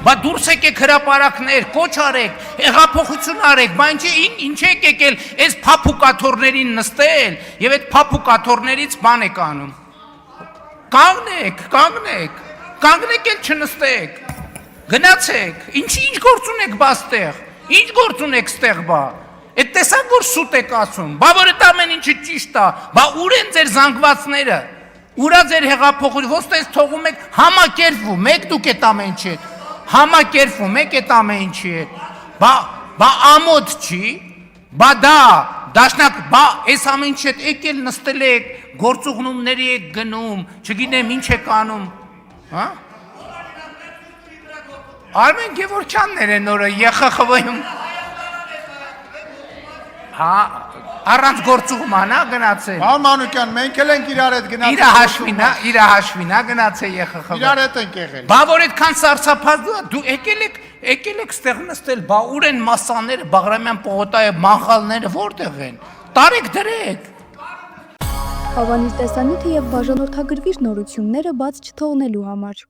Բա դուրս եկեք հրապարակներ, կոչ արեք, հեղափոխություն արեք, բա ինչ եք եկել այս փափուկաթորներին նստել եւ այդ փափուկաթորներից բան եք անում։ Կանգնեք էլ չնստեք։ Գնացեք, ինչ գործ ունեք բա ստեղ։ Ինչ գործ ունեք ստեղ բա։ Այդ տեսակ որ սուտ եք ասում։ Բա որ այդ ամեն ինչը ճիշտ է, բա ուր են ձեր զանգվածները։ Ուրա ձեր հեղափոխությունը, ոնց թողում եք համակերպվում, եք դուք այդ ամեն ինչի հետ։ Համակերպվում եք այդ ամեն ինչի հետ։ Բա ամոթ չի, բա դաշնակ, բա այս ամեն ինչի հետ եկել նստել եք, գործուղնումների եք գնում, չգիտեմ ինչ եք անում, հա։ Արմեն Գևորգյաններ են օրը ԵԽԽՎ-ում։ Հա, առանց գործուղման, հա, գնացել։ Պարոն Մանուկյան, մենք էլ ենք իրար հետ գնացել։ Իր հաշվին, հա, գնացել ԵԽԽՎ։ Իրար հետ ենք եղել։ Բա որ այդքան սարսափած դու եկել եք ստեղ նստել, բա ուր են մասաները, Բաղրամյան պողոտայի մանխալները որտեղ են։ Տարեք դրեք։ Հավանիր տեսանյութը եւ բաժանորդագրվիր նորությունները բաց չթողնելու համար։